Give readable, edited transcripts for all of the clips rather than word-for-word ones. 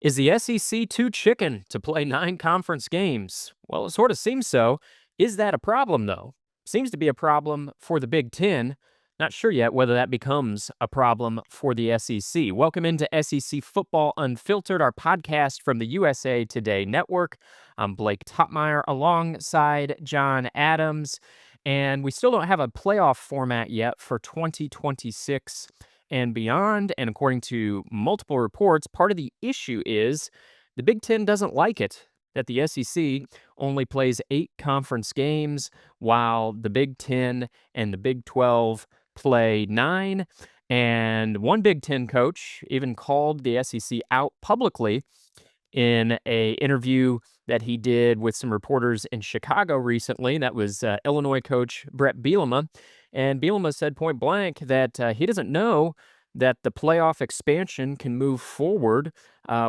Is the SEC too chicken to play 9 conference games? Well, it sort of seems so. Is that a problem, though? Seems to be a problem for the Big Ten. Not sure yet whether that becomes a problem for the SEC. Welcome into SEC Football Unfiltered, our podcast from the USA Today Network. I'm Blake Toppmeyer alongside John Adams, and we still don't have a playoff format yet for 2026 and beyond. And according to multiple reports, part of the issue is the Big Ten doesn't like it that the SEC only plays 8 conference games while the Big Ten and the Big 12 play 9. And one Big Ten coach even called the SEC out publicly in a interview that he did with some reporters in Chicago recently. That was Illinois coach Brett Bielema. And Bielema said point blank that he doesn't know that the playoff expansion can move forward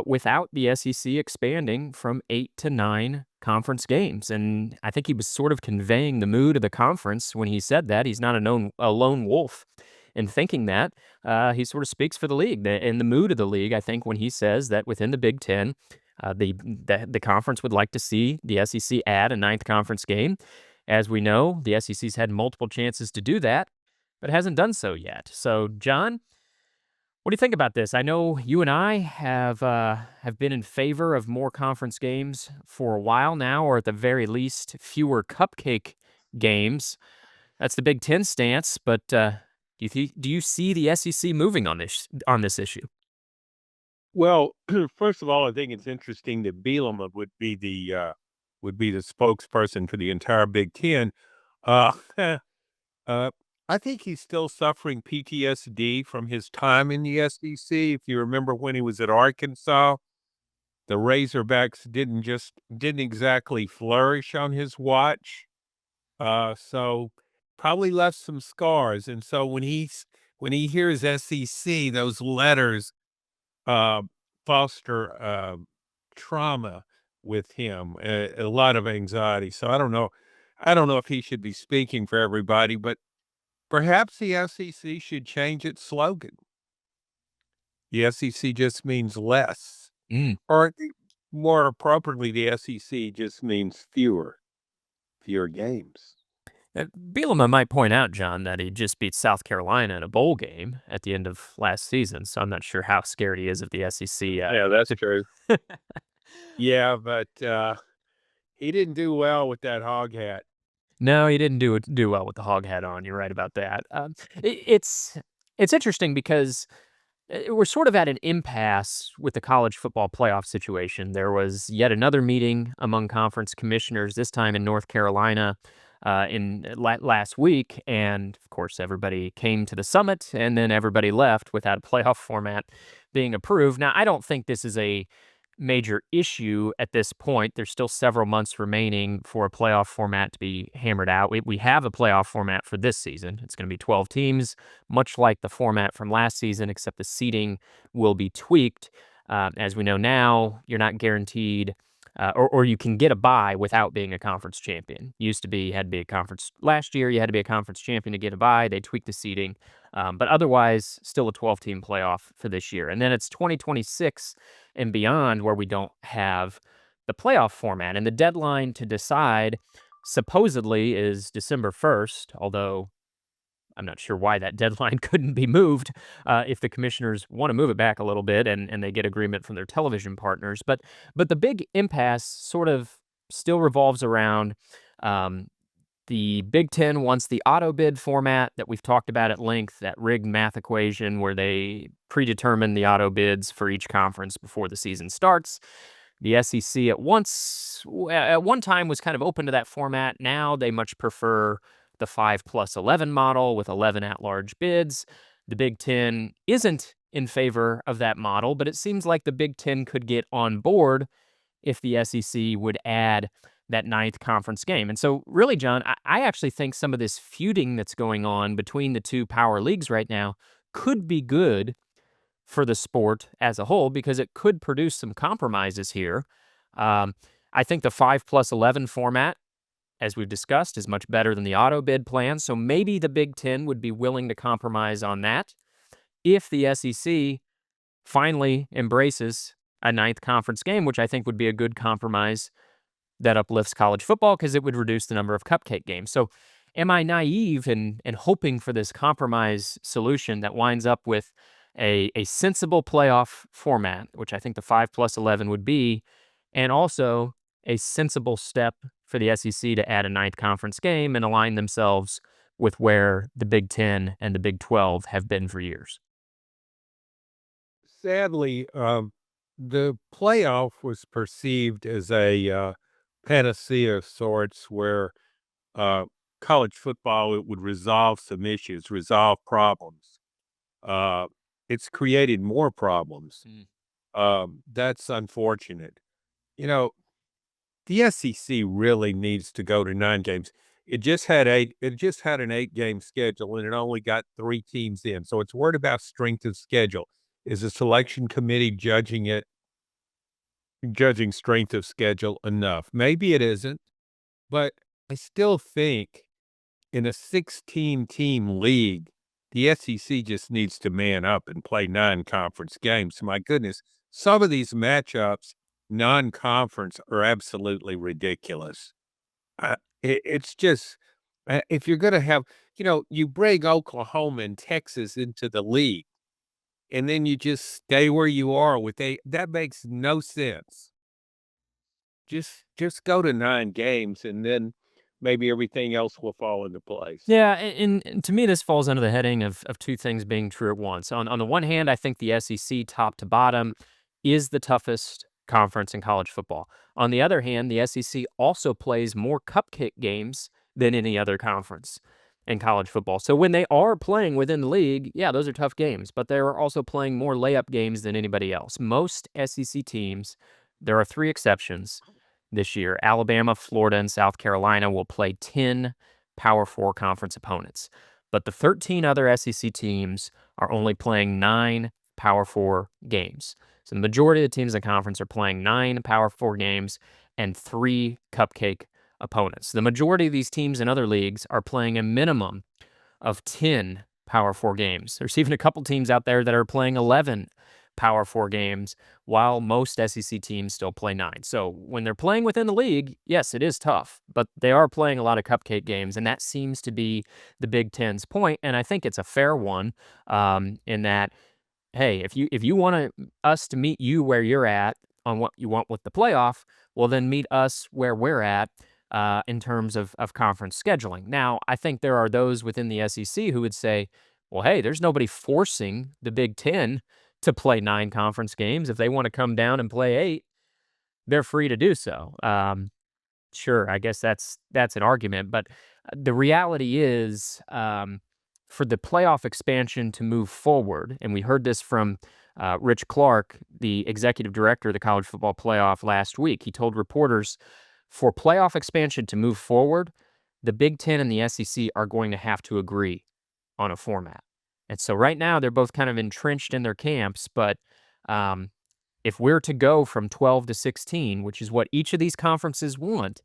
without the SEC expanding from 8 to 9 conference games. And I think he was sort of conveying the mood of the conference when he said that. He's not a lone wolf in thinking that. He sort of speaks for the league and the mood of the league, I think, when he says that within the Big Ten, the conference would like to see the SEC add a 9th conference game. As we know, the SEC's had multiple chances to do that, but hasn't done so yet. So, John, what do you think about this? I know you and I have been in favor of more conference games for a while now, or at the very least, fewer cupcake games. That's the Big Ten stance. But do you see the SEC moving on this issue? Well, first of all, I think it's interesting that Bielema would be the spokesperson for the entire Big Ten. Uh, uh, I think he's still suffering PTSD from his time in the SEC. If you remember when he was at Arkansas, the Razorbacks didn't exactly flourish on his watch. So probably left some scars. And so when he hears SEC, those letters uh, foster trauma with him, a lot of anxiety. So I don't know. I don't know if he should be speaking for everybody, but perhaps the SEC should change its slogan. The SEC just means less, Mm. or I think more appropriately, the SEC just means fewer games. Bielema might point out, John, that he just beat South Carolina in a bowl game at the end of last season. So I'm not sure how scared he is of the SEC. Yeah, that's true. Yeah, but he didn't do well with that hog hat. No, he didn't do well with the hog hat on. You're right about that. It's interesting because we're sort of at an impasse with the college football playoff situation. There was yet another meeting among conference commissioners, this time in North Carolina, last week, and of course, everybody came to the summit, and then everybody left without a playoff format being approved. Now, I don't think this is a major issue at this point. There's still several months remaining for a playoff format to be hammered out. We have a playoff format for this season. It's going to be 12 teams, much like the format from last season, except the seeding will be tweaked. As we know now, you're not guaranteed, or you can get a bye without being a conference champion. Used to be you had to be a conference last year. You had to be a conference champion to get a bye. They tweaked the seeding, but otherwise, still a 12-team playoff for this year. And then it's 2026 and beyond where we don't have the playoff format. And the deadline to decide supposedly is December 1st, although I'm not sure why that deadline couldn't be moved if the commissioners want to move it back a little bit and they get agreement from their television partners. But the big impasse sort of still revolves around the Big Ten wants the auto bid format that we've talked about at length, that rigged math equation where they predetermine the auto bids for each conference before the season starts. The SEC at one time was kind of open to that format. Now they much prefer the 5+11 model with 11 at-large bids. The Big Ten isn't in favor of that model, but it seems like the Big Ten could get on board if the SEC would add that 9th conference game. And so really, John, I actually think some of this feuding that's going on between the two power leagues right now could be good for the sport as a whole because it could produce some compromises here. I think the 5+11 format, as we've discussed, is much better than the auto bid plan. So maybe the Big Ten would be willing to compromise on that if the SEC finally embraces a ninth conference game, which I think would be a good compromise that uplifts college football because it would reduce the number of cupcake games. So, am I naive and hoping for this compromise solution that winds up with a sensible playoff format, which I think the 5+11 would be, and also a sensible step for the SEC to add a ninth conference game and align themselves with where the Big Ten and the Big 12 have been for years? Sadly, the playoff was perceived as a panacea of sorts where uh, college football it would resolve some issues, resolve problems. Uh, it's created more problems. Mm. That's unfortunate. You know, the SEC really needs to go to 9 games. It just had 8 it just had an 8-game schedule, and it only got 3 teams in, so it's worried about strength of schedule. Is the selection committee judging strength of schedule enough? Maybe it isn't, but I still think in a 16-team league, the SEC just needs to man up and play non-conference games. My goodness, some of these matchups, non-conference, are absolutely ridiculous. It's just if you're going to have, you bring Oklahoma and Texas into the league, and then you just stay where you are that makes no sense. Just go to 9 games, and then maybe everything else will fall into place. Yeah, and to me, this falls under the heading of two things being true at once. On the one hand, I think the SEC, top to bottom, is the toughest conference in college football. On the other hand, the SEC also plays more cupcake games than any other conference in college football. So when they are playing within the league, yeah, those are tough games, but they're also playing more layup games than anybody else. Most SEC teams, there are three exceptions this year. Alabama, Florida, and South Carolina will play 10 Power Four conference opponents. But the 13 other SEC teams are only playing 9 Power Four games. So the majority of the teams in the conference are playing 9 Power Four games and 3 cupcake opponents. The majority of these teams in other leagues are playing a minimum of 10 Power Four games. There's even a couple teams out there that are playing 11 Power Four games, while most SEC teams still play 9. So when they're playing within the league, yes, it is tough, but they are playing a lot of cupcake games, and that seems to be the Big Ten's point, and I think it's a fair one, in that, hey, if you want us to meet you where you're at on what you want with the playoff, well, then meet us where we're at in terms of conference scheduling. Now, I think there are those within the SEC who would say, well, hey, there's nobody forcing the Big Ten to play 9 conference games. If they want to come down and play 8, they're free to do so. Sure, I guess that's an argument, but the reality is, for the playoff expansion to move forward, and we heard this from Rich Clark, the executive director of the college football playoff last week. He told reporters, for playoff expansion to move forward, the Big Ten and the SEC are going to have to agree on a format. And so right now they're both kind of entrenched in their camps, but um, if we're to go from 12 to 16, which is what each of these conferences want,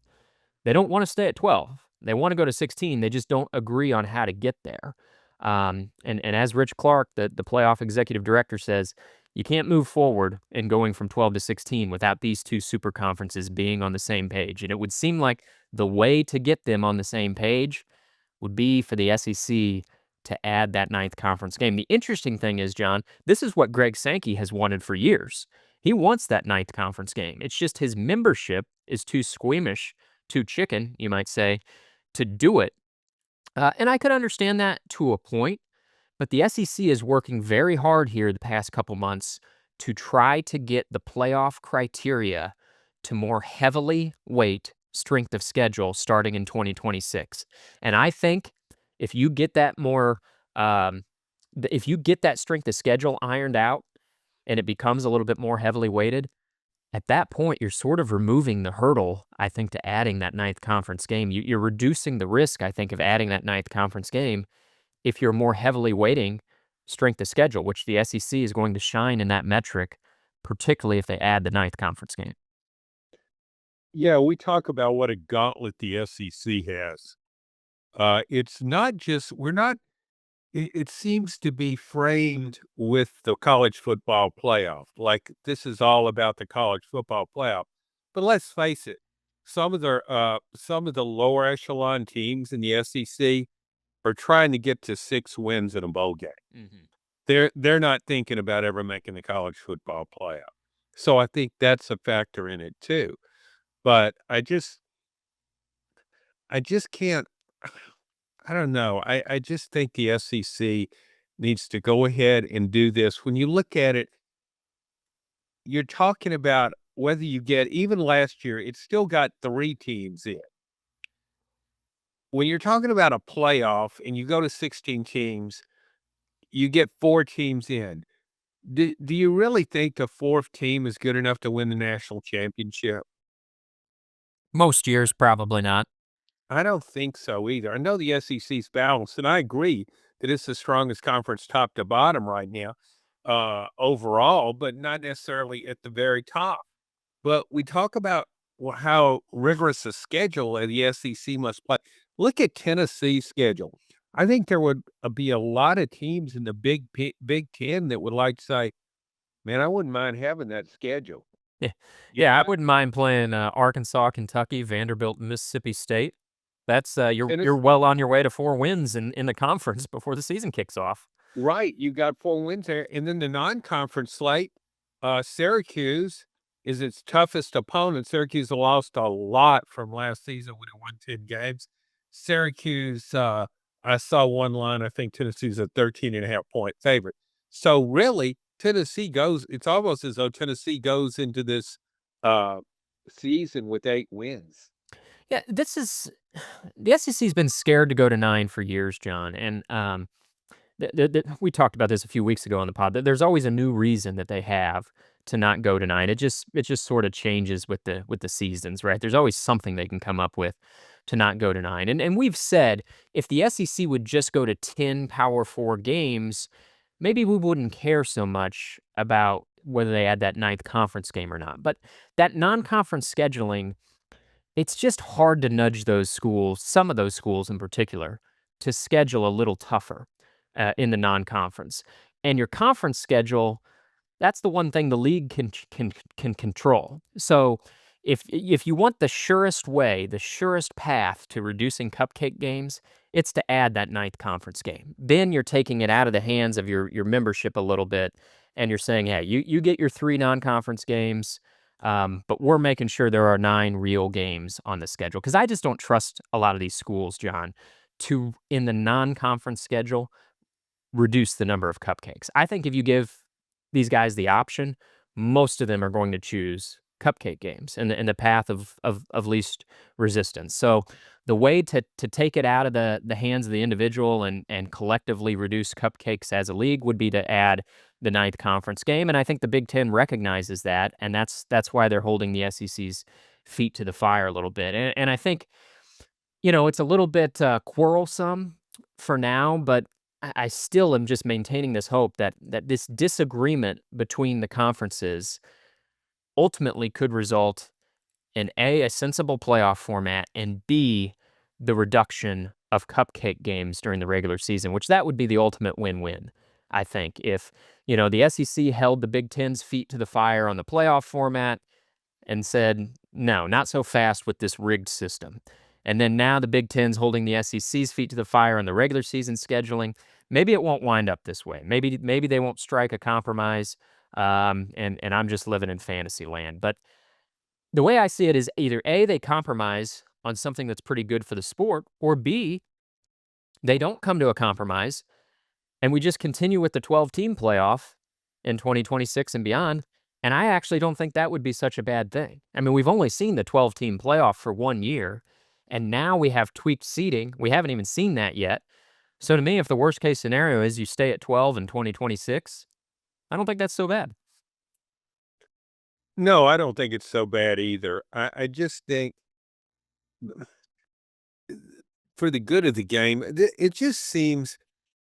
they don't want to stay at 12. They want to go to 16. They just don't agree on how to get there. And as Rich Clark, the playoff executive director, says, you can't move forward in going from 12 to 16 without these two super conferences being on the same page. And it would seem like the way to get them on the same page would be for the SEC to add that ninth conference game. The interesting thing is, John, this is what Greg Sankey has wanted for years. He wants that ninth conference game. It's just his membership is too squeamish, too chicken, you might say, to do it. And I could understand that to a point, but the SEC is working very hard here the past couple months to try to get the playoff criteria to more heavily weight strength of schedule starting in 2026. And I think if you get that more, if you get that strength of schedule ironed out and it becomes a little bit more heavily weighted, at that point, you're sort of removing the hurdle, I think, to adding that ninth conference game. You're reducing the risk, I think, of adding that ninth conference game if you're more heavily weighting strength of schedule, which the SEC is going to shine in that metric, particularly if they add the ninth conference game. Yeah, we talk about what a gauntlet the SEC has. It's not just we're not it seems to be framed with the college football playoff, like this is all about the college football playoff. But let's face it, some of the lower echelon teams in the SEC are trying to get to 6 wins in a bowl game. Mhm. They're not thinking about ever making the college football playoff. So I think that's a factor in it too. But I just can't I don't know. I just think the SEC needs to go ahead and do this. When you look at it, you're talking about whether you get even last year, it still got 3 teams in. When you're talking about a playoff and you go to 16 teams, you get 4 teams in. Do you really think the 4th team is good enough to win the national championship? Most years, probably not. I don't think so either. I know the SEC's balanced, and I agree that it's the strongest conference top to bottom right now, overall, but not necessarily at the very top. But we talk about how rigorous a schedule the SEC must play. Look at Tennessee's schedule. I think there would be a lot of teams in the Big Ten that would like to say, "Man, I wouldn't mind having that schedule." Yeah. You Yeah, I know, wouldn't mind playing, Arkansas, Kentucky, Vanderbilt, Mississippi State. That's, you're Tennes well on your way to 4 wins in the conference before the season kicks off. Right, you got 4 wins there, and then the non-conference slate, Syracuse is its toughest opponent. Syracuse lost a lot from last season when it won 10 games. Syracuse, I saw one line, I think Tennessee's a 13.5 point favorite. So, really, Tennessee goes it's almost as though Tennessee goes into this, uh, season with 8 wins. Yeah, this is the SEC's been scared to go to 9 for years, John, and, we talked about this a few weeks ago on the pod, that there's always a new reason that they have to not go to 9. It just sorta changes with the seasons, right? There's always something they can come up with to not go to 9, and we've said if the SEC would just go to 10 Power 4 games, maybe we wouldn't care so much about whether they add that ninth conference game or not, but that non-conference scheduling, it's just hard to nudge those schools, some of those schools in particular, to schedule a little tougher, in the non-conference. And your conference schedule, that's the one thing the league can control. So if you want the surest way, the surest path to reducing cupcake games, it's to add that ninth conference game. Then you're taking it out of the hands of your membership a little bit, and you're saying, "Hey, you get your 3 non-conference games, but we're making sure there are 9 real games on the schedule." Because I just don't trust a lot of these schools, John, to, in the non-conference schedule, reduce the number of cupcakes. I think if you give these guys the option, most of them are going to choose cupcake games and the path of least resistance. So the way to take it out of the hands of the individual and collectively reduce cupcakes as a league would be to add the ninth conference game. And I think the Big Ten recognizes that, and that's why they're holding the SEC's feet to the fire a little bit. And I think it's a little bit, quarrelsome for now, but I still am just maintaining this hope that this disagreement between the conferences ultimately could result in A, sensible playoff format, and B, the reduction of cupcake games during the regular season, which that would be the ultimate win-win, I think. If, the SEC held the Big Ten's feet to the fire on the playoff format and said, "No, not so fast with this rigged system." And then now the Big Ten's holding the SEC's feet to the fire on the regular season scheduling. Maybe it won't wind up this way. Maybe they won't strike a compromise, and I'm just living in fantasy land. But the way I see it is either A, they compromise on something that's pretty good for the sport, or B, they don't come to a compromise and we just continue with the 12-team playoff in 2026 and beyond. And I actually don't think that would be such a bad thing. I mean, we've only seen the 12-team playoff for 1 year, and now we have tweaked seating. We haven't even seen that yet. So to me, if the worst case scenario is you stay at 12 in 2026, I don't think that's so bad. No, I don't think it's so bad either. I just think for the good of the game, it just seems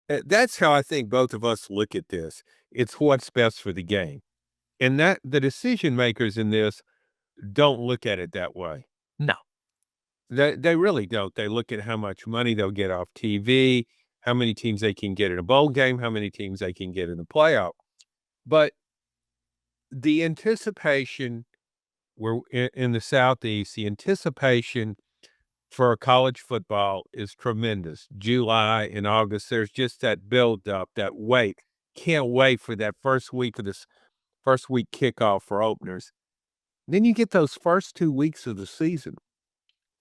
that's how I think both of us look at this. It's what's best for the game. And that the decision makers in this don't look at it that way. No. They really don't. They look at how much money they'll get off TV, how many teams they can get in a bowl game, how many teams they can get in the playoff. But the anticipation we're in the Southeast, the anticipation for college football is tremendous. July and August, there's just that build up, that wait. Can't wait for that first week kickoff for openers. Then you get those first 2 weeks of the season.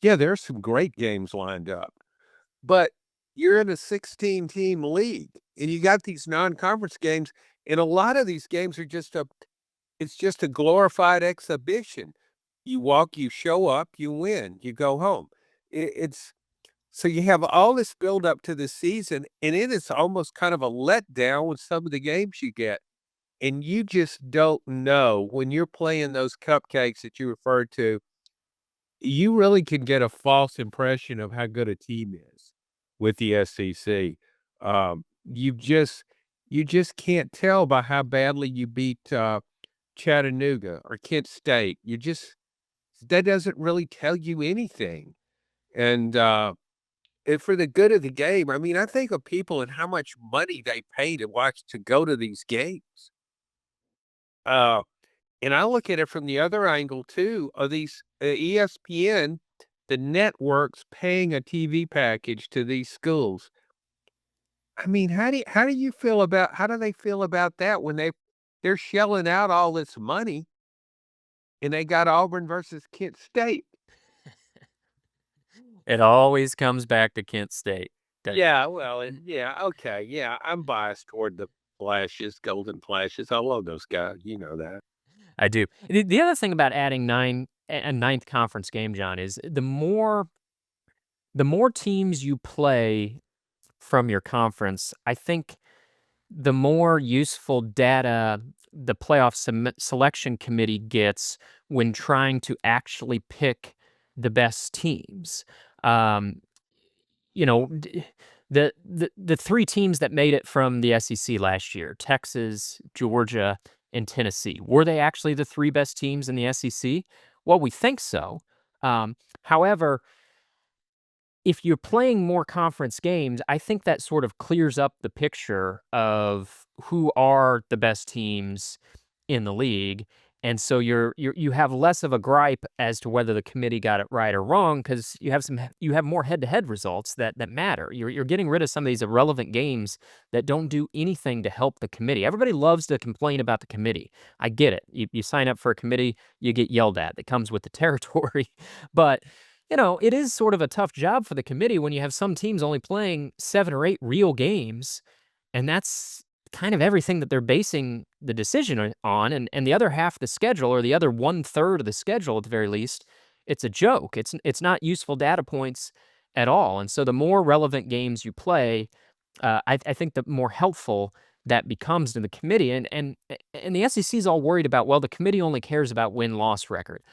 Yeah, there's some great games lined up, but you're in a 16-team league and you got these non-conference games, and a lot of these games are it's just a glorified exhibition. You walk, you show up, you win, you go home. It's so you have all this build up to the season, and it is almost kind of a letdown with some of the games you get. And you just don't know when you're playing those cupcakes that you referred to, you really can get a false impression of how good a team is with the SEC. You just can't tell by how badly you beat Chattanooga or Kent State. That doesn't really tell you anything. And for the good of the game, I mean, I think of people and how much money they pay to go to these games. Uh, and I look at it from the other angle too, of these ESPN, the networks paying a TV package to these schools. I mean, how do they feel about that when they're shelling out all this money and they got Auburn versus Kent State? It always comes back to Kent State. That Yeah, well, yeah, okay, yeah, I'm biased toward the Flashes, Golden Flashes. I love those guys, you know that. I do. The other thing about adding a ninth conference game, John, is the more teams you play from your conference, I think the more useful data the playoff selection committee gets when trying to actually pick the best teams. Um, you know, the three teams that made it from the SEC last year, Texas, Georgia, and Tennessee, were they actually the three best teams in the SEC? Well, we think so. However, if you're playing more conference games, I think that sort of clears up the picture of who are the best teams in the league. And so you have less of a gripe as to whether the committee got it right or wrong because you have more head-to-head results that matter. You're getting rid of some of these irrelevant games that don't do anything to help the committee. Everybody loves to complain about the committee. I get it. You sign up for a committee, you get yelled at. That comes with the territory. But it is sort of a tough job for the committee when you have some teams only playing 7 or 8 real games, and that's kind of everything that they're basing the decision on, and the other half of the schedule, or the other 1/3 of the schedule at the very least, it's a joke. It's not useful data points at all, and so the more relevant games you play, I think the more helpful that becomes to the committee, and the SEC is all worried about, well, the committee only cares about win-loss record.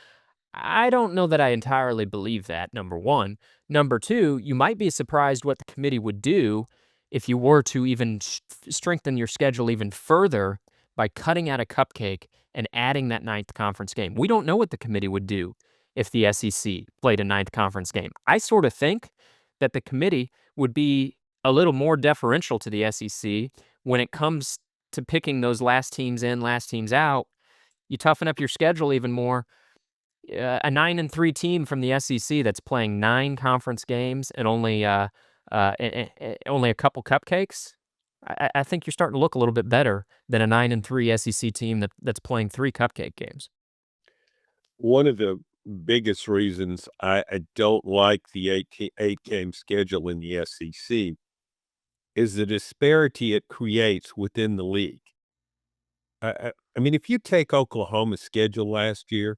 I don't know that I entirely believe that, number one. Number two, you might be surprised what the committee would do if you were to even strengthen your schedule even further by cutting out a cupcake and adding that ninth conference game. We don't know what the committee would do if the SEC played a ninth conference game. I sort of think that the committee would be a little more deferential to the SEC when it comes to picking those last teams in, last teams out. You toughen up your schedule even more. A 9-3 team from the SEC that's playing 9 conference games and only a couple cupcakes. I think you're starting to look a little bit better than a 9-3 SEC team that's playing 3 cupcake games. One of the biggest reasons I don't like the eight-game schedule in the SEC is the disparity it creates within the league. I mean, if you take Oklahoma's schedule last year,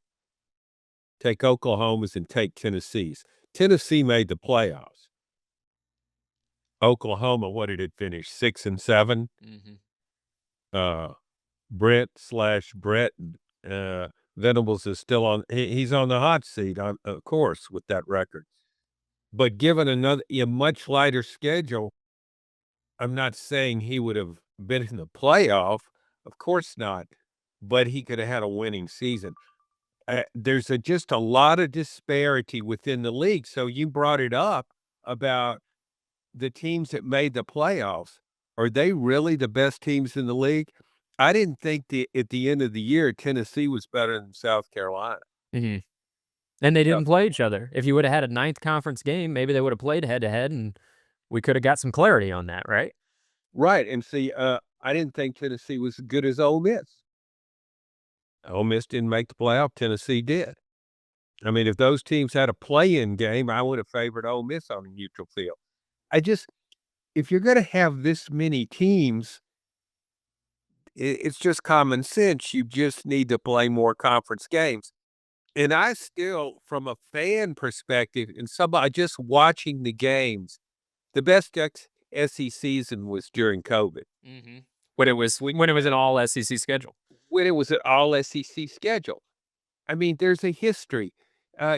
take Oklahoma's and take Tennessee's. Tennessee made the playoffs. Oklahoma, what did it finish? 6-7. Mhm. Uh, Brett Venables is still on. He's on the hot seat, of course, with that record. But given a much lighter schedule, I'm not saying he would have been in the playoff. Of course not. But he could have had a winning season. There's just a lot of disparity within the league. So you brought it up about the teams that made the playoffs, are they really the best teams in the league? I didn't think at the end of the year, Tennessee was better than South Carolina. Mhm. And they Yeah. didn't play each other. If you woulda had a ninth conference game, maybe they woulda played head to head, and we coulda got some clarity on that, right? Right, and see, I didn't think Tennessee was as good as Ole Miss. Ole Miss didn't make the playoff, Tennessee did. I mean, if those teams had a play-in game, I would have favored Ole Miss on a neutral field. I just if you're gonna have this many teams, it's just common sense, you just need to play more conference games. And I still, from a fan perspective and somebody just watching the games, the best SEC season was during COVID. Mhm. When it was an all SEC schedule. When it was an all SEC schedule. I mean, there's a history.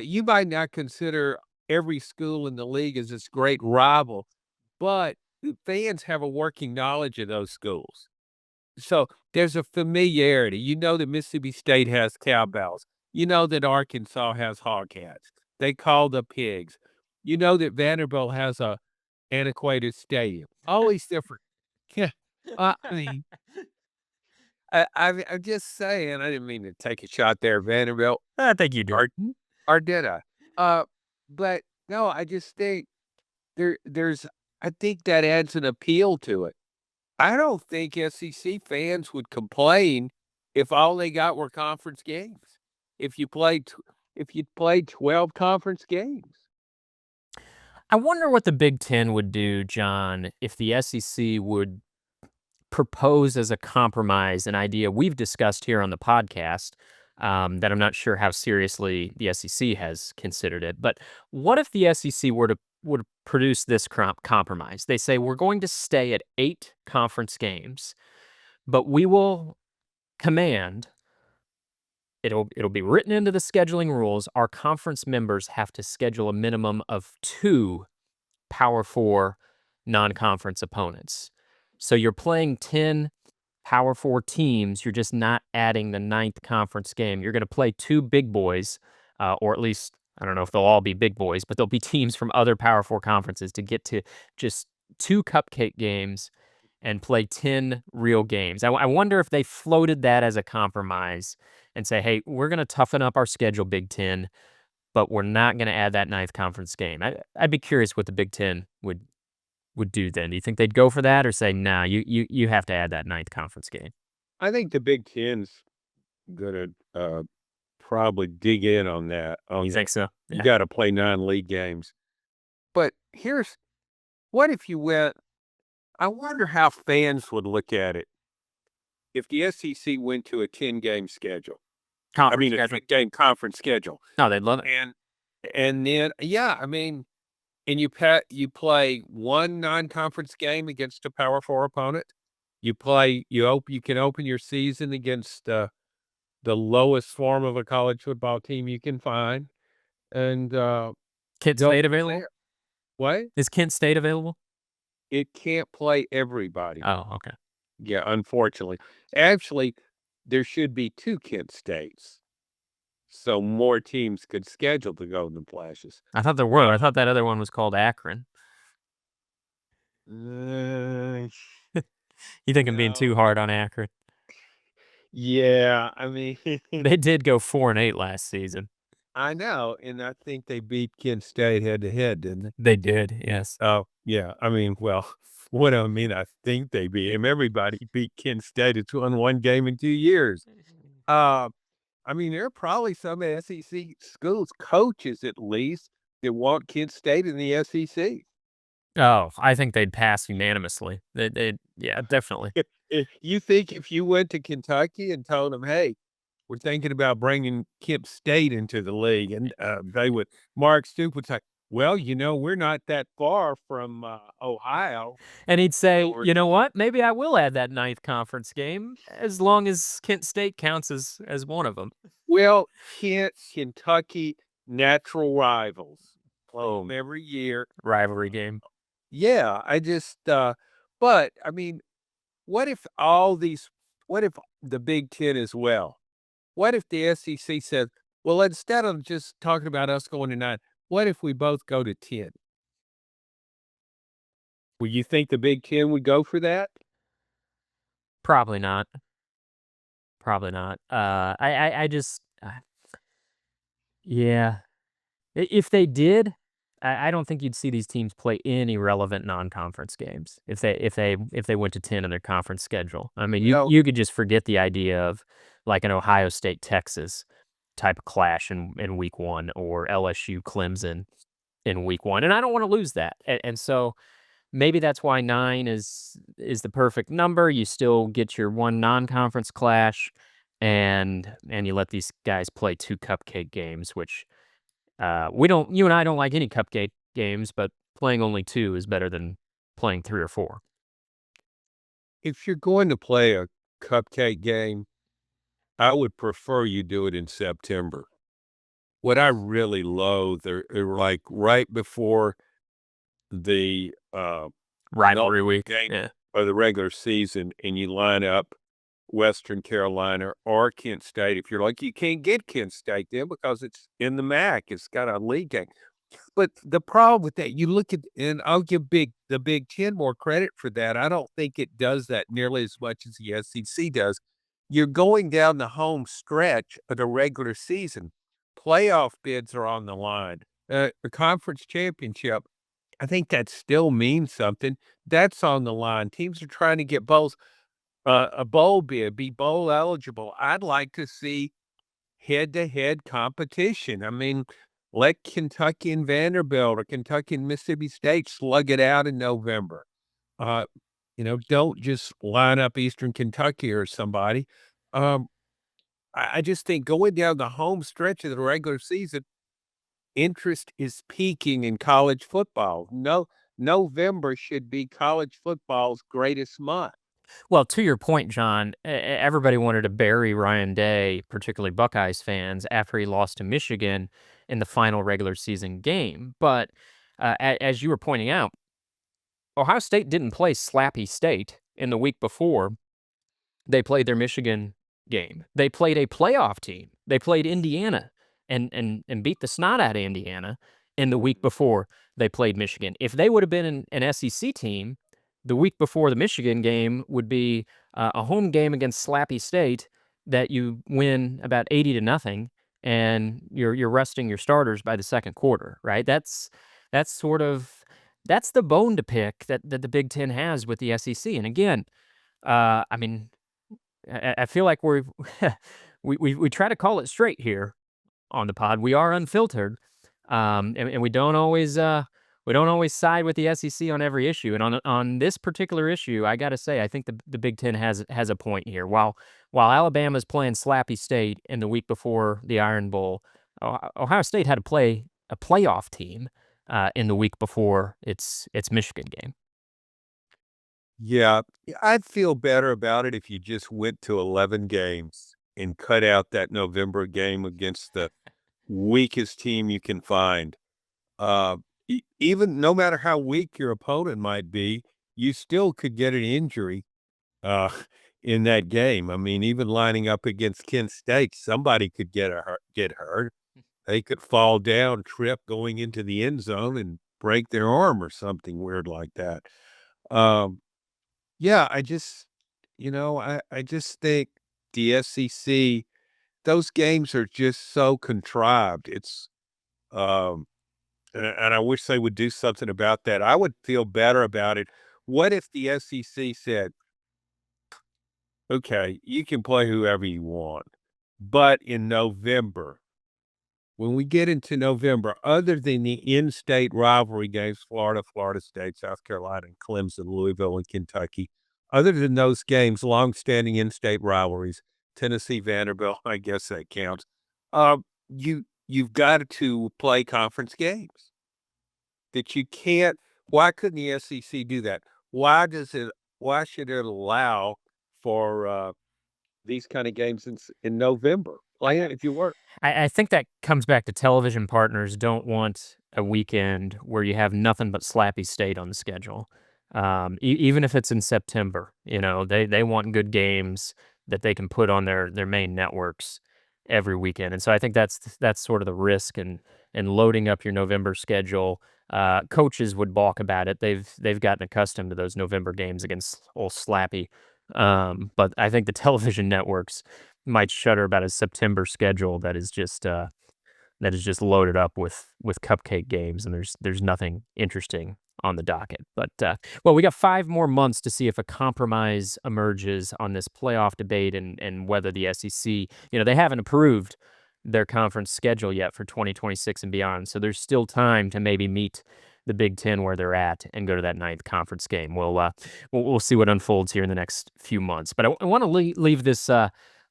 You might not consider every school in the league as this great rival, but the fans have a working knowledge of those schools. So there's a familiarity. You know that Mississippi State has cowbells. You know that Arkansas has hogheads. They call the pigs. You know that Vanderbilt has a antiquated stadium. All these different. Yeah. I mean, I'm just saying, I didn't mean to take a shot there, Vanderbilt, I think you did. or or did I? Uh, but no, I just think there's I think that adds an appeal to it. I don't think SEC fans would complain if all they got were conference games. If you played if you played 12 conference games. I wonder what the Big Ten would do, John, if the SEC would propose as a compromise an idea we've discussed here on the podcast, that I'm not sure how seriously the SEC has considered it. But what if the SEC would produce this compromise? They say we're going to stay at 8 conference games, but we will command it'll be written into the scheduling rules. Our conference members have to schedule a minimum of 2 Power 4 non-conference opponents. So you're playing 10 Power 4 teams, you're just not adding the ninth conference game. You're gonna play 2 big boys, or at least I don't know if they'll all be big boys, but there'll be teams from other Power 4 conferences to get to just 2 cupcake games and play 10 real games. I wonder if they floated that as a compromise and say, "Hey, we're gonna toughen up our schedule, Big Ten, but we're not gonna add that ninth conference game." I'd be curious what the Big Ten would do then. Do you think they'd go for that or say, "Nah, you have to add that ninth conference game"? I think the Big Ten's gonna probably dig in on that. You think so? You Yeah. got to play non-league games. But what if you went? I wonder how fans would look at it if the SEC went to a 10-game schedule. I Conference mean, a schedule. 10-game conference schedule, No, they'd love it. and then yeah, I mean, and you play one non-conference game against a Power 4 opponent. You can open your season against the lowest form of a college football team you can find, and Kent go State from available? there. What? Is Kent State available? It can't play everybody. Oh, okay. Yeah, unfortunately. Actually, there should be 2 Kent States, so more teams could schedule the Golden Flashes. I thought there were. I thought that other one was called Akron. Uh, You think I'm being too no. hard on Akron? Yeah, I mean, They did go 4-8 last season. I know, and I think they beat Kent State head to head, didn't they? They did, yes. Oh, yeah, I mean, well, what I mean, I think they beat him. Everybody beat Kent State. It's won 1 game in 2 years. Uh, I mean, there are probably some SEC schools, coaches at least, that want Kent State in the SEC. Oh, I think they'd pass unanimously. They'd yeah, definitely. If you think if you went to Kentucky and told them, "Hey, we're thinking about bringing Kent State into the league," and, they would Mark Stoops would say, "Well, we're not that far from, Ohio." And he'd say, Or "You know what? Maybe I will add that ninth conference game as long as Kent State counts as one of them." well, Kent, Kentucky, natural rivals. Play 'em every year. Rivalry game. Yeah, but, I mean, what if all these what if the Big Ten as well? What if the SEC said, "Well, instead of just talking about us going to 9, what if we both go to 10?" Well, you think the Big Ten would go for that? Probably not. Probably not. I just, yeah. If they did, I don't think you'd see these teams play any relevant non-conference games if they went to 10 in their conference schedule. I mean, you Well, you could just forget the idea of like an Ohio State Texas type of clash in week 1 or LSU Clemson in week 1, and I don't want to lose that. And so maybe that's why 9 is the perfect number. You still get your one non-conference clash, and you let these guys play 2 cupcake games, which we don't you and I don't like any cupcake games, but playing only 2 is better than playing 3 or 4. if you're going to play a cupcake game, I would prefer you do it in September. What I really loathe are like right before the no Rivalry week. game Yeah. of the regular season, and you line up Western Carolina or Kent State. If you're like, you can't get Kent State then because it's in the MAC, it's got a league game. But the problem with that, you look at, and I'll give the Big Ten more credit for that. I don't think it does that nearly as much as the SEC does. You're going down the home stretch of the regular season. Playoff bids are on the line. A conference championship. I think that still means something. That's on the line. Teams are trying to get bowls, a bowl bid, be bowl eligible. I'd like to see head-to-head competition. I mean, let Kentucky and Vanderbilt or Kentucky and Mississippi State slug it out in November. Uh, don't just line up Eastern Kentucky or somebody. Um, I just think going down the home stretch of the regular season, interest is peaking in college football. No, November should be college football's greatest month. Well, to your point, John, everybody wanted to bury Ryan Day, particularly Buckeyes fans, after he lost to Michigan in the final regular season game. But as you were pointing out, Ohio State didn't play Slappy State in the week before they played their Michigan game. They played a playoff team. They played Indiana and beat the snot out of Indiana in the week before they played Michigan. If they would have been an SEC team, the week before the Michigan game would be a home game against Slappy State that you win about 80 to nothing, and you're resting your starters by the second quarter, right? That's sort of that's the bone to pick that the Big Ten has with the SEC. And again, I mean, I feel like we try to call it straight here on the pod. We are unfiltered, and we don't always side with the SEC on every issue. And on this particular issue, I got to say, I think the Big Ten has a point here. While Alabama's playing Slappy State in the week before the Iron Bowl, Ohio State had to play a playoff team in the week before its Michigan game. Yeah, I'd feel better about it if you just went to 11 games and cut out that November game against the weakest team you can find. Even no matter how weak your opponent might be, you still could get an injury uh, in that game. I mean, even lining up against Kent State, somebody could get hurt. They could fall down, trip going into the end zone, and break their arm or something weird like that. Um, yeah, I just think the SEC, those games are just so contrived. Um, and I wish they would do something about that. I would feel better about it. What if the SEC said, okay, you can play whoever you want, but in November, when we get into November, other than the in-state rivalry games, Florida, Florida State, South Carolina, and Clemson, Louisville, and Kentucky, other than those games, longstanding in-state rivalries, Tennessee, Vanderbilt, I guess that counts. You've got to play conference games that you can't. Why couldn't the SEC do that? Why does it? Why should it allow for these kind of games in November? Like if you were. I think that comes back to television partners don't want a weekend where you have nothing but Slappy State on the schedule. Even if it's in September, they want good games that they can put on their main networks every weekend. And so I think that's sort of the risk and loading up your November schedule. Coaches would balk about it. They've gotten accustomed to those November games against old Slappy. But I think the television networks might shudder about a September schedule that is just loaded up with cupcake games, and there's nothing interesting on the docket. But well, we got 5 more months to see if a compromise emerges on this playoff debate and whether the SEC, they haven't approved their conference schedule yet for 2026 and beyond. So there's still time to maybe meet the Big Ten where they're at and go to that ninth conference game. We'll see what unfolds here in the next few months. But I want to leave this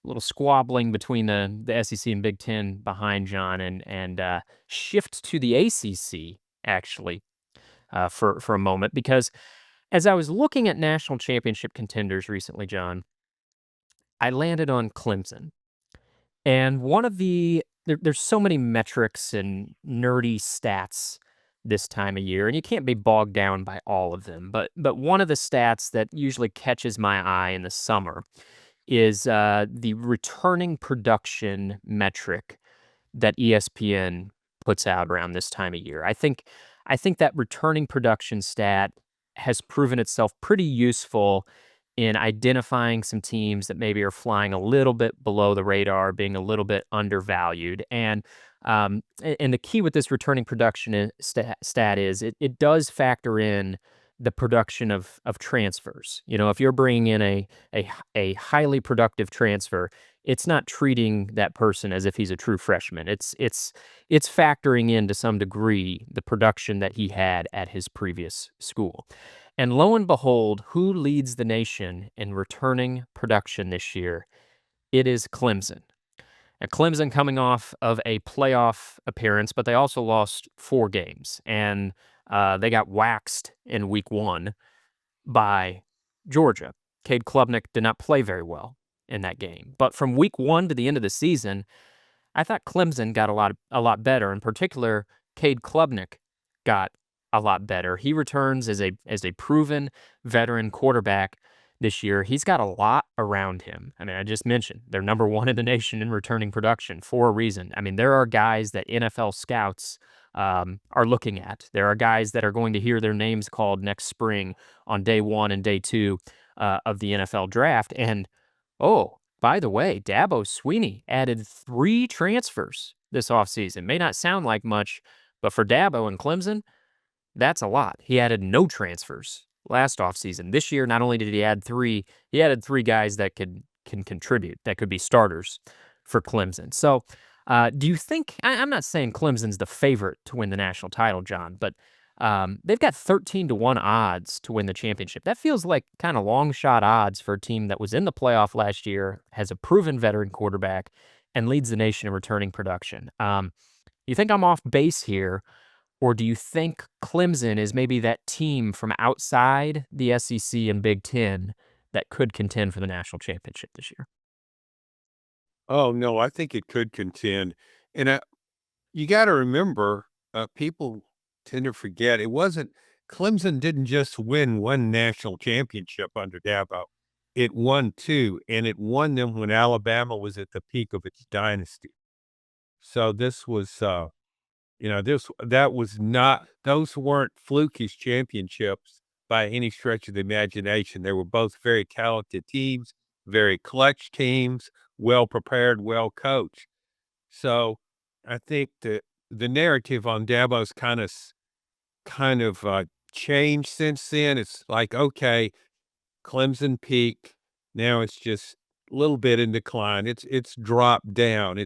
little squabbling between the SEC and Big Ten behind John and shift to the ACC actually for a moment because as I was looking at national championship contenders recently, John, I landed on Clemson. And one of there's so many metrics and nerdy stats this time of year, and you can't be bogged down by all of them. But one of the stats that usually catches my eye in the summer is the returning production metric that ESPN puts out around this time of year. I think that returning production stat has proven itself pretty useful in identifying some teams that maybe are flying a little bit below the radar, being a little bit undervalued. And the key with this returning production stat is it does factor in the production of transfers. If you're bringing in a highly productive transfer, it's not treating that person as if he's a true freshman. It's factoring in to some degree the production that he had at his previous school. And lo and behold, who leads the nation in returning production this year? It is Clemson. And Clemson coming off of a playoff appearance, but they also lost 4 games. And they got waxed in week 1 by Georgia. Cade Klubnik did not play very well in that game. But from week 1 to the end of the season, I thought Clemson got a lot better. In particular, Cade Klubnik got a lot better. He returns as a proven veteran quarterback this year. He's got a lot around him. I mean, I just mentioned they're number 1 in the nation in returning production for a reason. I mean, there are guys that NFL scouts are looking at. There are guys that are going to hear their names called next spring on day 1 and day 2 of the NFL draft. And oh, by the way, Dabo Swinney added 3 transfers this offseason. May not sound like much, but for Dabo and Clemson, that's a lot. He added no transfers last offseason. This year, not only did he add 3, he added 3 guys that can contribute, that could be starters for Clemson. So, do you think I'm not saying Clemson's the favorite to win the national title, John, but they've got 13-1 odds to win the championship. That feels like kind of long shot odds for a team that was in the playoff last year, has a proven veteran quarterback, and leads the nation in returning production. You think I'm off base here, or do you think Clemson is maybe that team from outside the SEC and Big Ten that could contend for the national championship this year? Oh, no, I think it could contend. And you gotta remember, people tend to forget it wasn't Clemson didn't just win 1 national championship under Dabo. It won 2, and it won them when Alabama was at the peak of its dynasty. So this was, that was not those weren't flukish championships by any stretch of the imagination. They were both very talented teams, very clutch teams, well prepared, well coached. So I think that the narrative on Dabo's kind of changed since then. It's like, okay, Clemson peaked. Now it's just a little bit in decline. It's dropped down.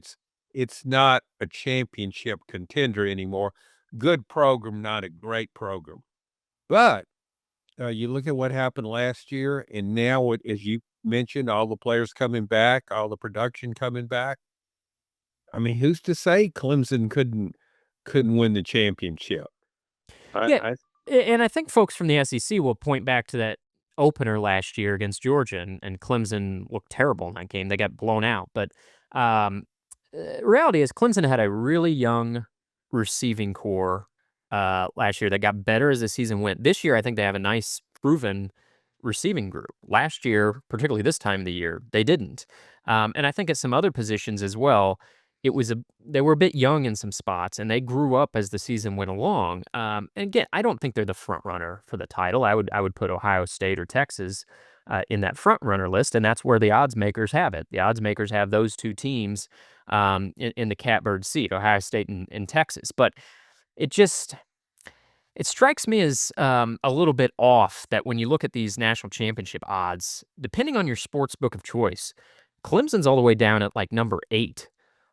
It's not a championship contender anymore. Good program, not a great program. But you look at what happened last year, and now, as you mentioned, all the players coming back, all the production coming back. I mean, who's to say Clemson couldn't win the championship? I, Yeah, I and I think folks from the SEC will point back to that opener last year against Georgia, and Clemson looked terrible in that game. They got blown out. But um, reality is, Clemson had a really young receiving core last year that got better as the season went. This year, I think they have a nice, proven receiving group. Last year, particularly this time of the year, they didn't. And I think at some other positions as well, it was a they were a bit young in some spots, and they grew up as the season went along. And again, I don't think they're the front runner for the title. I would put Ohio State or Texas in that front runner list, and that's where the odds makers have it. The odds makers have those two teams in the catbird seat, Ohio State and Texas. But it just it strikes me as a little bit off that when you look at these national championship odds, depending on your sports book of choice, Clemson's all the way down at like number 8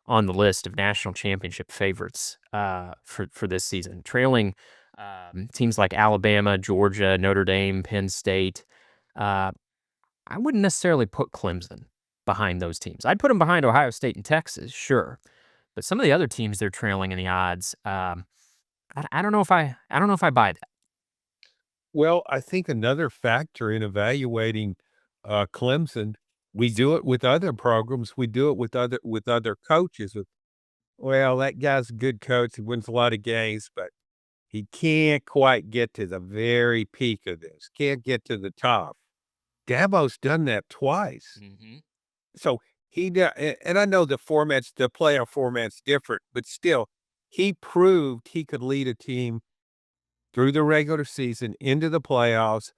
on the list of national championship favorites for this season, trailing teams like Alabama, Georgia, Notre Dame, Penn State. Uh, I wouldn't necessarily put Clemson behind those teams. I'd put them behind Ohio State and Texas, sure, but some of the other teams they're trailing in the odds. I don't know if I don't know if I buy that. Well, I think another factor in evaluating, Clemson, we do it with other programs, we do it with other coaches, well, that guy's a good coach, he wins a lot of games, but he can't quite get to the very peak of this, can't get to the top. Dabo's done that twice. Mhm. So and I know the playoff format's different, but still, he proved he could lead a team through the regular season into the playoffs,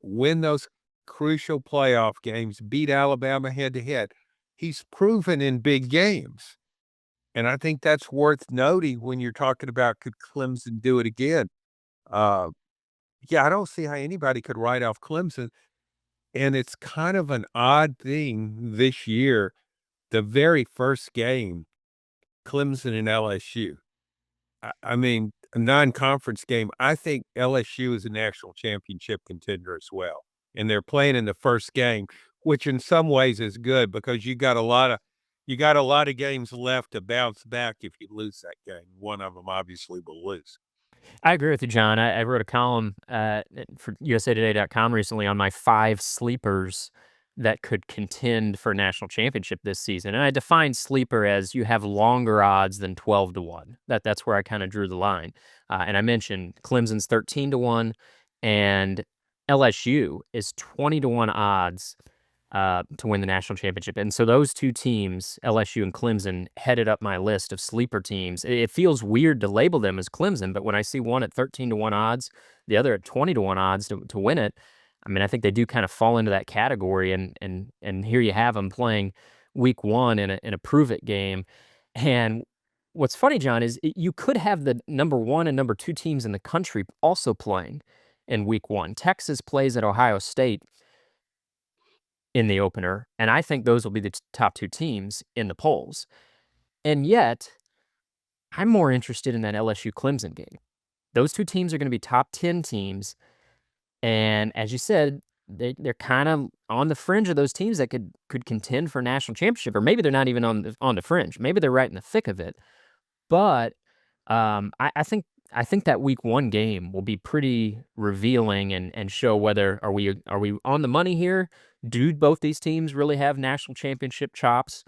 win those crucial playoff games, beat Alabama head to head. He's proven in big games. And I think that's worth noting when you're talking about could Clemson do it again? Uh, yeah, I don't see how anybody could write off Clemson. And it's kind of an odd thing this year. The very first game, Clemson and LSU. I mean, a non-conference game, I think LSU is a national championship contender as well, and they're playing in the first game, which in some ways is good because you got a lot of games left to bounce back if you lose that game. One of them obviously will lose. I agree with you, John. I wrote a column for USAtoday.com recently on my 5 sleepers that could contend for a national championship this season. And I defined sleeper as you have longer odds than 12 to 1. That's where I kind of drew the line. And I mentioned Clemson's 13 to 1 and LSU is 20 to 1 odds to win the national championship. And so those two teams, LSU and Clemson, headed up my list of sleeper teams. It feels weird to label them as Clemson, but when I see one at 13 to 1 odds, the other at 20 to 1 odds to win it, I mean, I think they do kind of fall into that category. And here you have them playing week 1 in a prove it game. And what's funny, John, is you could have the number 1 and number 2 teams in the country also playing in week 1. Texas plays at Ohio State in the opener, and I think those will be the top 2 teams in the polls. And yet, I'm more interested in that LSU Clemson game. Those 2 teams are gonna be top 10 teams, and as you said, they're kind of on the fringe of those teams that could contend for a national championship, or maybe they're not even on the fringe. Maybe they're right in the thick of it. But, I think that week 1 game will be pretty revealing and show whether are we on the money here? Do both these teams really have national championship chops?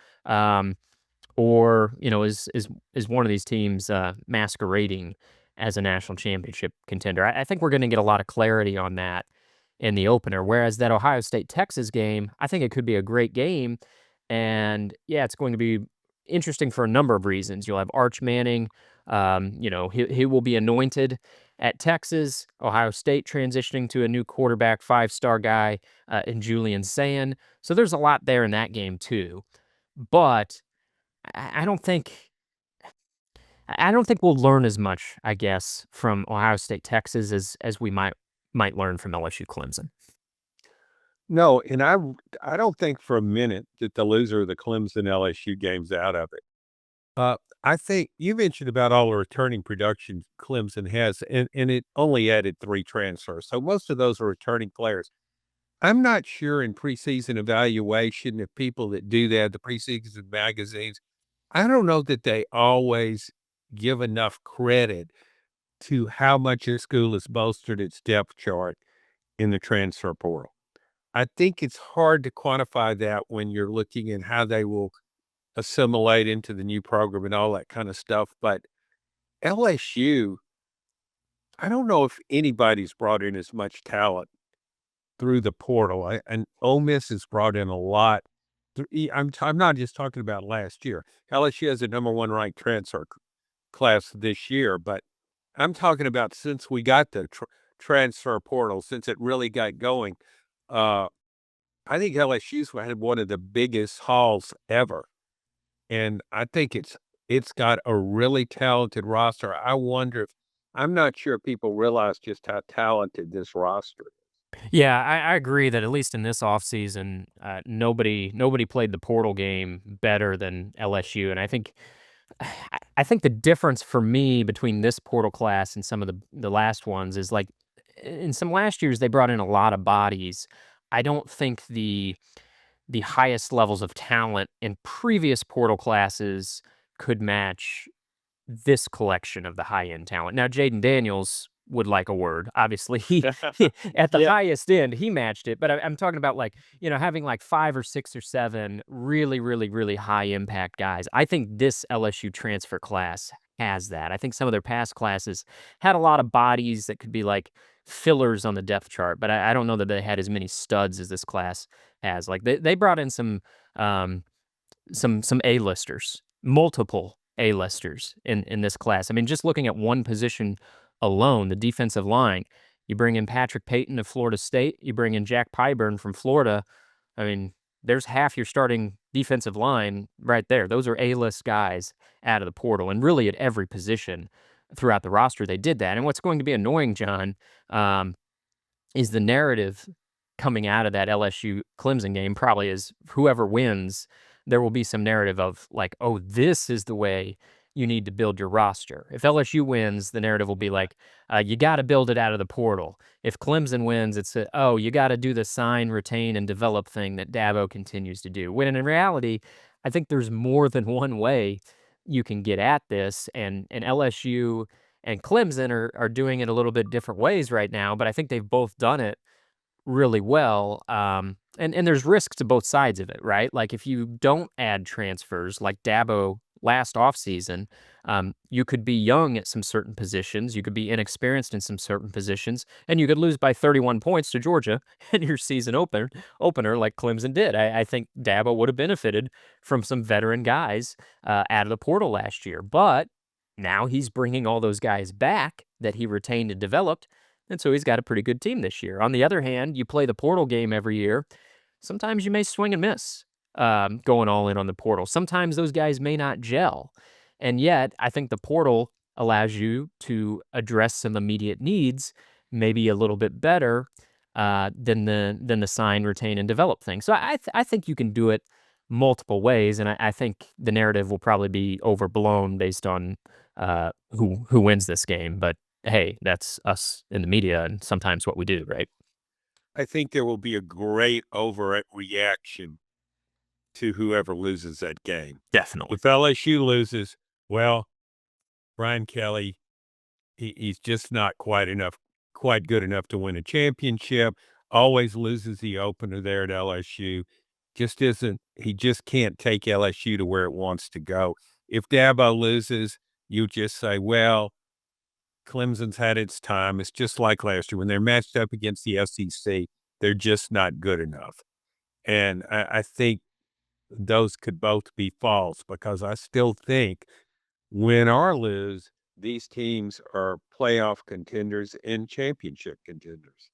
Or, is one of these teams, masquerading as a national championship contender? I think we're gonna get a lot of clarity on that in the opener, whereas that Ohio State-Texas game, I think it could be a great game, and, yeah, it's going to be interesting for a number of reasons. You'll have Arch Manning, he will be anointed at Texas, Ohio State transitioning to a new quarterback, five-star guy, in Julian Sayin, so there's a lot there in that game too, but I don't think I don't think we'll learn as much, I guess, from Ohio State, Texas as we might learn from LSU, Clemson. No, and I don't think for a minute that the loser of the Clemson LSU game's out of it. I think you mentioned about all the returning production Clemson has, and it only added 3 transfers, so most of those are returning players. I'm not sure in preseason evaluation if people that do that, the preseason magazines, I don't know that they always give enough credit to how much a school has bolstered its depth chart in the transfer portal. I think it's hard to quantify that when you're looking at how they will assimilate into the new program and all that kind of stuff. But LSU, I don't know if anybody's brought in as much talent through the portal. And Ole Miss has brought in a lot I'm not just talking about last year. LSU has a number one ranked transfer class this year, but I'm talking about since we got the transfer portal, since it really got going. Uh, I think LSU's had one of the biggest hauls ever, and I think it's got a really talented roster. I wonder if I'm not sure people realize just how talented this roster is. Yeah, I agree that at least in this offseason, nobody played the portal game better than LSU, and I think the difference for me between this portal class and some of the last ones is like in some last years they brought in a lot of bodies. I don't think the highest levels of talent in previous portal classes could match this collection of the high-end talent. Now, Jaden Daniels would like a word. Obviously, he at the Yeah, highest end, he matched it, but I'm talking about, like, having, like, 5 or 6 or 7 really, really, really high impact guys. I think this LSU transfer class has that. I think some of their past classes had a lot of bodies that could be, like, fillers on the depth chart, but I don't know that they had as many studs as this class has. Like, they brought in um some A-listers, multiple A-listers in this class. I mean, just looking at one position alone, the defensive line, you bring in Patrick Payton of Florida State, you bring in Jack Pyburn from Florida. I mean, there's half your starting defensive line right there. Those are A-list guys out of the portal, and really at every position throughout the roster, they did that. And what's going to be annoying, John, um, is the narrative coming out of that LSU Clemson game probably is whoever wins, there will be some narrative of like, oh, this is the way you need to build your roster. If LSU wins, the narrative will be like, you got to build it out of the portal. If Clemson wins, it's oh, you got to do the sign, retain, and develop thing that Dabo continues to do. When in reality, I think there's more than one way you can get at this, and LSU and Clemson are doing it a little bit different ways right now, but I think they've both done it really well. And there's risks to both sides of it, right? Like if you don't add transfers like Dabo last offseason, you could be young at some certain positions, you could be inexperienced in some certain positions, and you could lose by 31 points to Georgia in your season opener like Clemson did. I think Dabo would have benefited from some veteran guys out of the portal last year, but now he's bringing all those guys back that he retained and developed, and so he's got a pretty good team this year. On the other hand, you play the portal game every year. Sometimes you may swing and miss going all in on the portal. Sometimes those guys may not gel. And yet, I think the portal allows you to address some immediate needs maybe a little bit better than the sign, retain, and develop thing. So I think you can do it multiple ways, and I think the narrative will probably be overblown based on who wins this game. But hey, that's us in the media and sometimes what we do, right? I think there will be a great overreaction to whoever loses that game. Definitely. If LSU loses, well, Brian Kelly, he's just not quite good enough to win a championship. Always loses the opener there at LSU. Just isn't he just can't take LSU to where it wants to go. If Dabo loses, you just say, well, Clemson's had its time. It's just like last year when they're matched up against the SEC, they're just not good enough. And I think those could both be false because I still think win or lose, these teams are playoff contenders and championship contenders.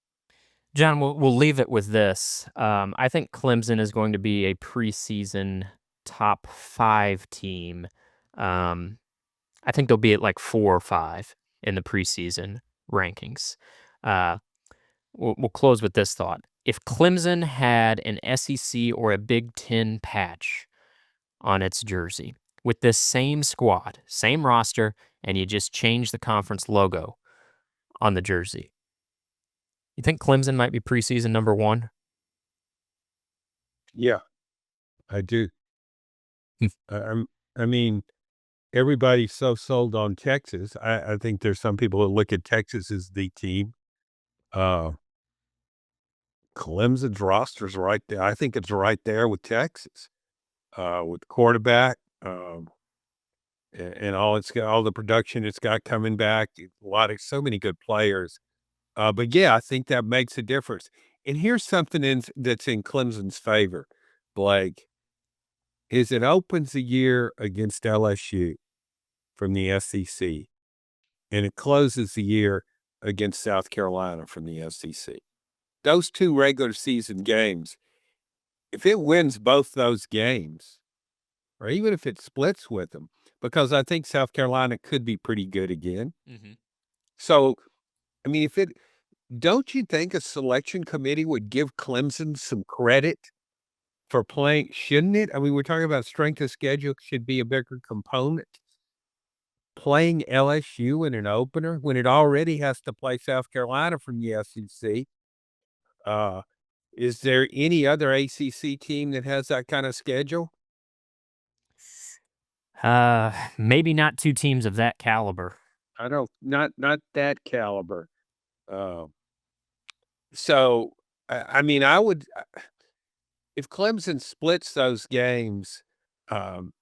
John, we'll leave it with this. I think Clemson is going to be a preseason top 5 team. Um, I think they'll be at like 4 or 5 in the preseason rankings. Uh, we'll close with this thought. If Clemson had an SEC or a Big Ten patch on its jersey with this same squad, same roster, and you just change the conference logo on the jersey, you think Clemson might be preseason number 1? Yeah, I do. I, I'm. I mean, everybody's so sold on Texas. I think there's some people who look at Texas as the team. Uh, Clemson's roster's right there. I think it's right there with Texas, with quarterback, and all it's got, all the production it's got coming back. So many good players. But yeah, I think that makes a difference. And here's something that's in Clemson's favor, Blake. is it opens the year against LSU from the SEC, and it closes the year against South Carolina from the SEC. Those two regular season games, if it wins both those games, or even if it splits with them, because I think South Carolina could be pretty good again. Mhm. So, I mean, if it don't you think a selection committee would give Clemson some credit for playing, shouldn't it? I mean, we're talking about strength of schedule should be a bigger component. Playing LSU in an opener when it already has to play South Carolina from the SEC. Uh, is there any other ACC team that has that kind of schedule? Maybe not two teams of that caliber. I don't, not that caliber. Uh, so, I mean, I would, if Clemson splits those games, um,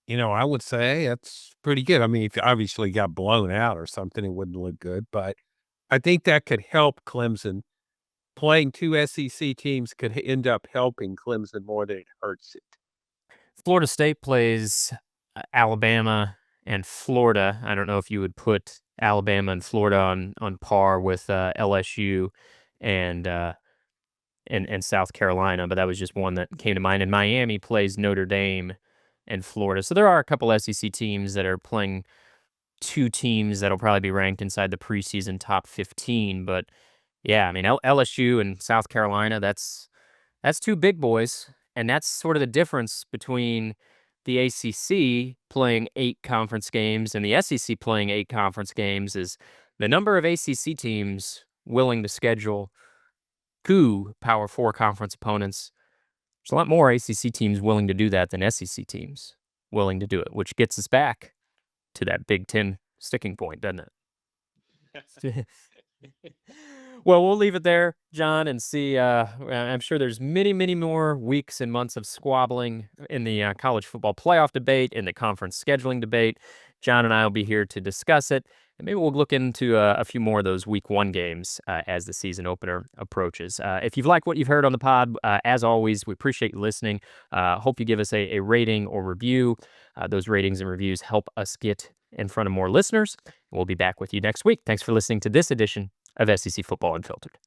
I would say hey, that's pretty good. I mean, if you obviously got blown out or something, it wouldn't look good, but I think that could help Clemson. Playing two SEC teams could end up helping Clemson more than it hurts it. Florida State plays Alabama and Florida. I don't know if you would put Alabama and Florida on par with LSU and and South Carolina, but that was just one that came to mind. And Miami plays Notre Dame and Florida. So there are a couple SEC teams that are playing two teams that'll probably be ranked inside the preseason top 15. But yeah, I mean LSU and South Carolina, that's two big boys, and that's sort of the difference between the ACC playing 8 conference games and the SEC playing 8 conference games is the number of ACC teams willing to schedule 2 Power 4 conference opponents. There's a lot more ACC teams willing to do that than SEC teams willing to do it, which gets us back to that Big Ten sticking point, doesn't it? Well, we'll leave it there, John, and see. I'm sure there's many, many more weeks and months of squabbling in the college football playoff debate, in the conference scheduling debate. John and I will be here to discuss it, and maybe we'll look into a few more of those week 1 games as the season opener approaches. If you've liked what you've heard on the pod, as always, we appreciate you listening. Hope you give us a rating or review. Those ratings and reviews help us get in front of more listeners. We'll be back with you next week. Thanks for listening to this edition of SEC Football Unfiltered.